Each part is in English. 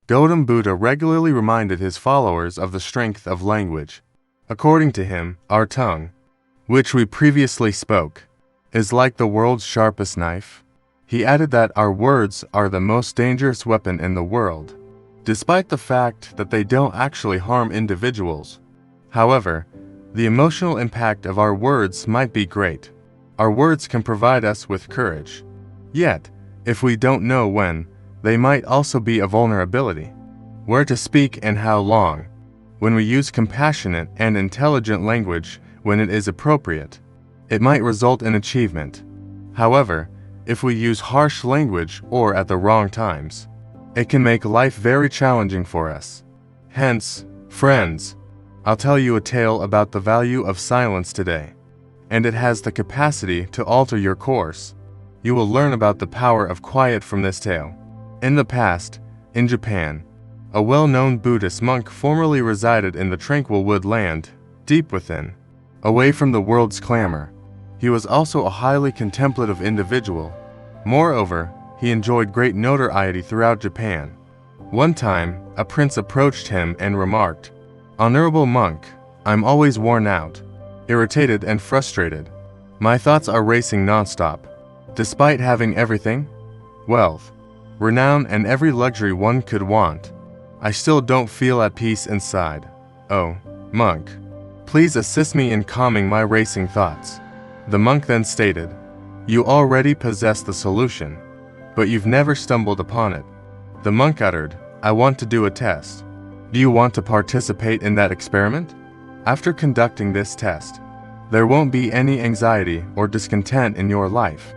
Gautam Buddha regularly reminded his followers of the strength of language. According to him, our tongue, which we previously spoke, is like the world's sharpest knife. He added that our words are the most dangerous weapon in the world, despite the fact that they don't actually harm individuals. However, the emotional impact of our words might be great. Our words can provide us with courage. Yet, if we don't know when, they might also be a vulnerability. Where to speak and how long. When we use compassionate and intelligent language when it is appropriate, it might result in achievement. However, if we use harsh language or at the wrong times, it can make life very challenging for us. Hence, friends, I'll tell you a tale about the value of silence today, and it has the capacity to alter your course. You will learn about the power of quiet from this tale. In the past, in Japan, a well-known Buddhist monk formerly resided in the tranquil woodland, deep within, away from the world's clamor. He was also a highly contemplative individual. Moreover, he enjoyed great notoriety throughout Japan. One time, a prince approached him and remarked, "Honorable monk, I'm always worn out, irritated and frustrated. My thoughts are racing nonstop. Despite having everything, wealth, renown and every luxury one could want, I still don't feel at peace inside. Oh, monk, please assist me in calming my racing thoughts." The monk then stated, "You already possess the solution, but you've never stumbled upon it." The monk uttered, "I want to do a test. Do you want to participate in that experiment? After conducting this test, there won't be any anxiety or discontent in your life."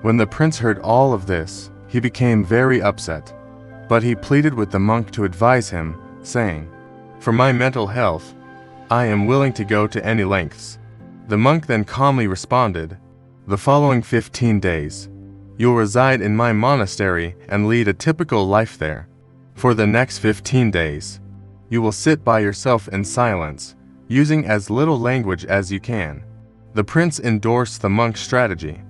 When the prince heard all of this, he became very upset. But he pleaded with the monk to advise him, saying, "For my mental health, I am willing to go to any lengths." The monk then calmly responded, "The following 15 days, you'll reside in my monastery and lead a typical life there. For the next 15 days, you will sit by yourself in silence, using as little language as you can." The prince endorsed the monk's strategy.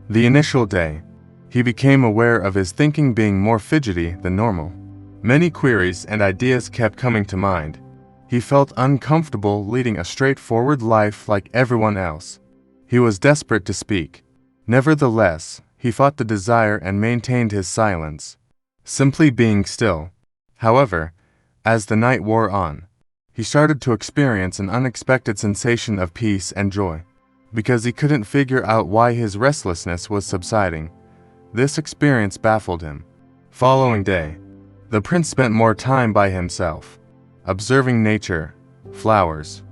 The initial day, he became aware of his thinking being more fidgety than normal. Many queries and ideas kept coming to mind. He felt uncomfortable leading a straightforward life like everyone else. He was desperate to speak. Nevertheless, he fought the desire and maintained his silence, simply being still. However, as the night wore on, he started to experience an unexpected sensation of peace and joy. Because he couldn't figure out why his restlessness was subsiding, this experience baffled him. Following day, the prince spent more time by himself, observing nature, flowers,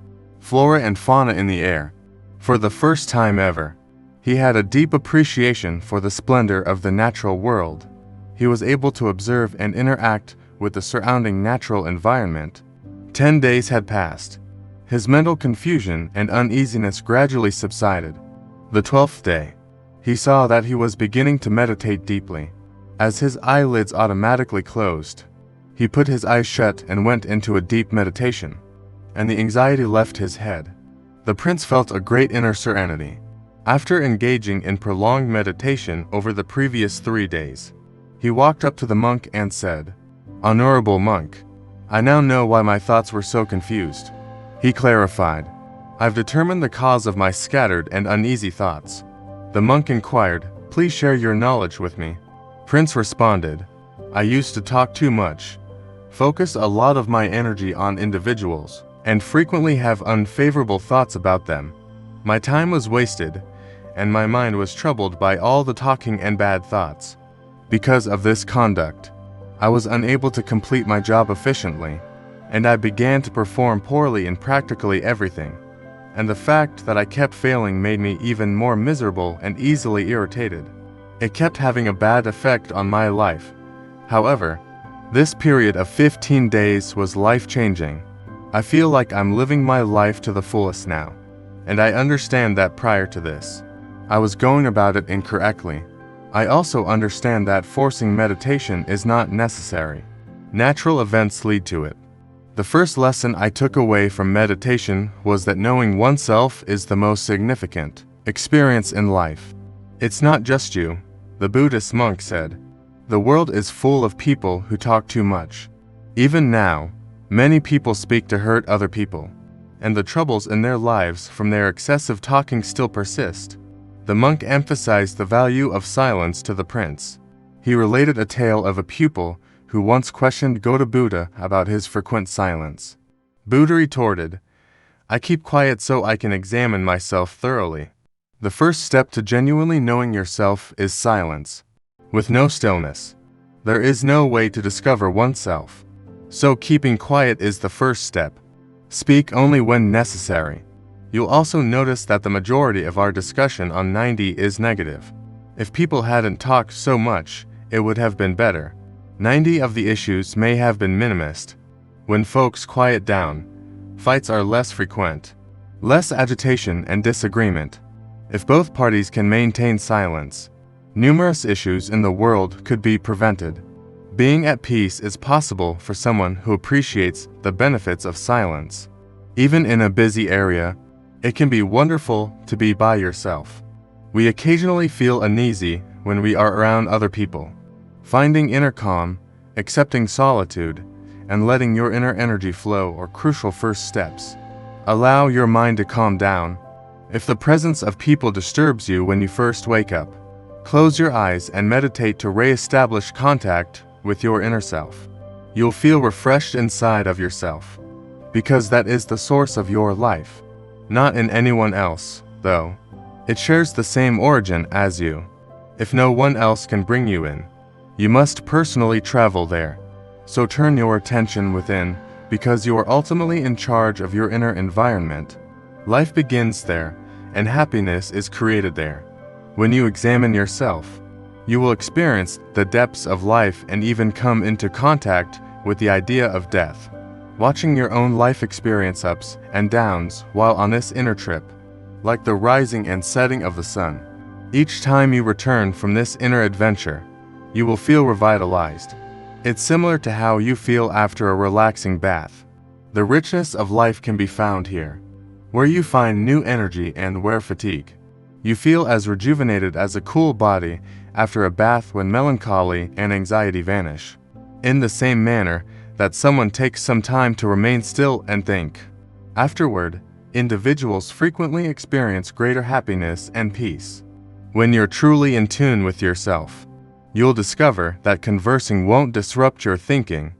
flora and fauna in the air. For the first time ever, he had a deep appreciation for the splendor of the natural world. He was able to observe and interact with the surrounding natural environment. 10 days had passed. His mental confusion and uneasiness gradually subsided. The 12th day, he saw that he was beginning to meditate deeply. As his eyelids automatically closed, he put his eyes shut and went into a deep meditation, and the anxiety left his head. The prince felt a great inner serenity. After engaging in prolonged meditation over the previous 3 days, he walked up to the monk and said, "Honorable monk, I now know why my thoughts were so confused." He clarified, "I've determined the cause of my scattered and uneasy thoughts." The monk inquired, "Please share your knowledge with me." Prince responded, "I used to talk too much, focus a lot of my energy on individuals, and frequently have unfavorable thoughts about them. My time was wasted, and my mind was troubled by all the talking and bad thoughts. Because of this conduct, I was unable to complete my job efficiently, and I began to perform poorly in practically everything. And the fact that I kept failing made me even more miserable and easily irritated. It kept having a bad effect on my life. However, this period of 15 days was life-changing. I feel like I'm living my life to the fullest now. And I understand that prior to this, I was going about it incorrectly. I also understand that forcing meditation is not necessary. Natural events lead to it. The first lesson I took away from meditation was that knowing oneself is the most significant experience in life. It's not just you, the Buddhist monk said. The world is full of people who talk too much. Even now, many people speak to hurt other people, and the troubles in their lives from their excessive talking still persist. The monk emphasized the value of silence to the prince. He related a tale of a pupil who once questioned Gautama Buddha about his frequent silence. Buddha retorted, "I keep quiet so I can examine myself thoroughly." The first step to genuinely knowing yourself is silence. With no stillness, there is no way to discover oneself. So keeping quiet is the first step. Speak only when necessary. You'll also notice that the majority of our discussion on 90 is negative. If people hadn't talked so much, it would have been better. 90 of the issues may have been minimized. When folks quiet down, fights are less frequent, less agitation and disagreement. If both parties can maintain silence, numerous issues in the world could be prevented. Being at peace is possible for someone who appreciates the benefits of silence. Even in a busy area, it can be wonderful to be by yourself. We occasionally feel uneasy when we are around other people. Finding inner calm, accepting solitude, and letting your inner energy flow are crucial first steps. Allow your mind to calm down. If the presence of people disturbs you when you first wake up, close your eyes and meditate to re-establish contact with your inner self. You'll feel refreshed inside of yourself, because that is the source of your life. Not in anyone else, though. It shares the same origin as you. If no one else can bring you in, you must personally travel there. So turn your attention within, because you are ultimately in charge of your inner environment. Life begins there, and happiness is created there. When you examine yourself, you will experience the depths of life and even come into contact with the idea of death. Watching your own life experience ups and downs while on this inner trip, like the rising and setting of the sun. Each time you return from this inner adventure, you will feel revitalized. It's similar to how you feel after a relaxing bath. The richness of life can be found here, where you find new energy and where fatigue. You feel as rejuvenated as a cool body after a bath when melancholy and anxiety vanish. In the same manner that someone takes some time to remain still and think. Afterward, individuals frequently experience greater happiness and peace. When you're truly in tune with yourself, you'll discover that conversing won't disrupt your thinking.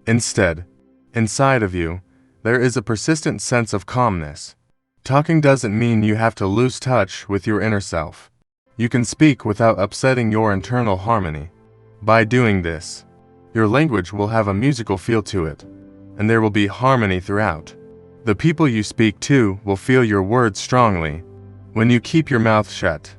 Instead, inside of you, there is a persistent sense of calmness. Talking doesn't mean you have to lose touch with your inner self. You can speak without upsetting your internal harmony. By doing this, your language will have a musical feel to it, and there will be harmony throughout. The people you speak to will feel your words strongly. When you keep your mouth shut,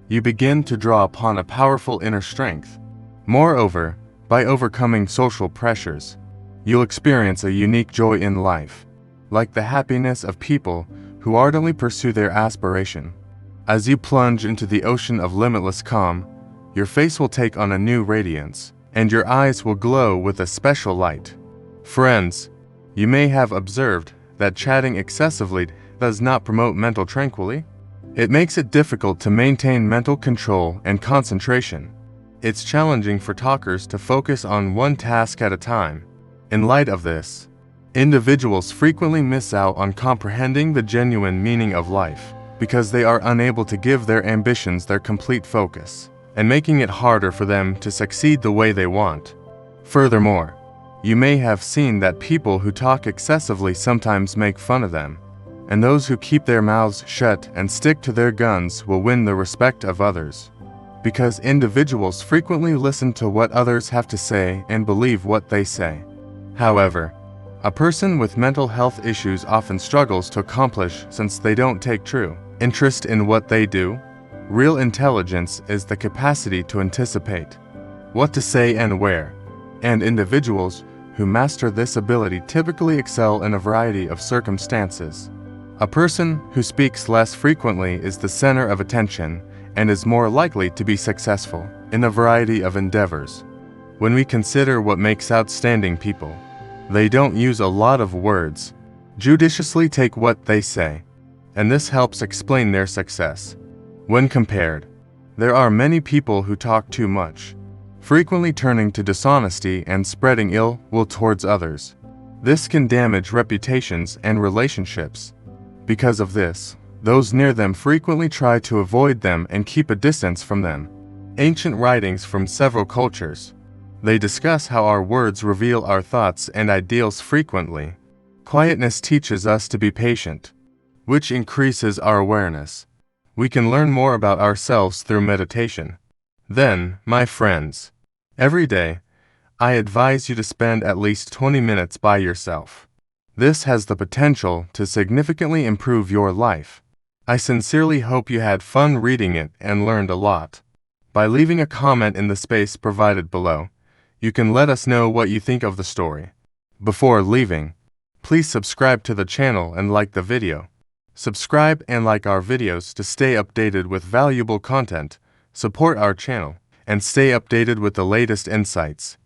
you begin to draw upon a powerful inner strength. Moreover, by overcoming social pressures, you'll experience a unique joy in life, like the happiness of people who ardently pursue their aspiration. As you plunge into the ocean of limitless calm, your face will take on a new radiance, and your eyes will glow with a special light. Friends, you may have observed that chatting excessively does not promote mental tranquility. It makes it difficult to maintain mental control and concentration. It's challenging for talkers to focus on one task at a time. In light of this, individuals frequently miss out on comprehending the genuine meaning of life, because they are unable to give their ambitions their complete focus, and making it harder for them to succeed the way they want. Furthermore, you may have seen that people who talk excessively sometimes make fun of them, and those who keep their mouths shut and stick to their guns will win the respect of others, because individuals frequently listen to what others have to say and believe what they say. However, a person with mental health issues often struggles to accomplish since they don't take true interest in what they do. Real intelligence is the capacity to anticipate what to say and where, and individuals who master this ability typically excel in a variety of circumstances. A person who speaks less frequently is the center of attention and is more likely to be successful in a variety of endeavors. When we consider what makes outstanding people, they don't use a lot of words, judiciously take what they say, and this helps explain their success. When compared, there are many people who talk too much, frequently turning to dishonesty and spreading ill will towards others. This can damage reputations and relationships. Because of this, those near them frequently try to avoid them and keep a distance from them. Ancient writings from several cultures. They discuss how our words reveal our thoughts and ideals frequently. Quietness teaches us to be patient, which increases our awareness. We can learn more about ourselves through meditation. Then, my friends, every day, I advise you to spend at least 20 minutes by yourself. This has the potential to significantly improve your life. I sincerely hope you had fun reading it and learned a lot. By leaving a comment in the space provided below, you can let us know what you think of the story. Before leaving, please subscribe to the channel and like the video. Subscribe and like our videos to stay updated with valuable content, support our channel, and stay updated with the latest insights.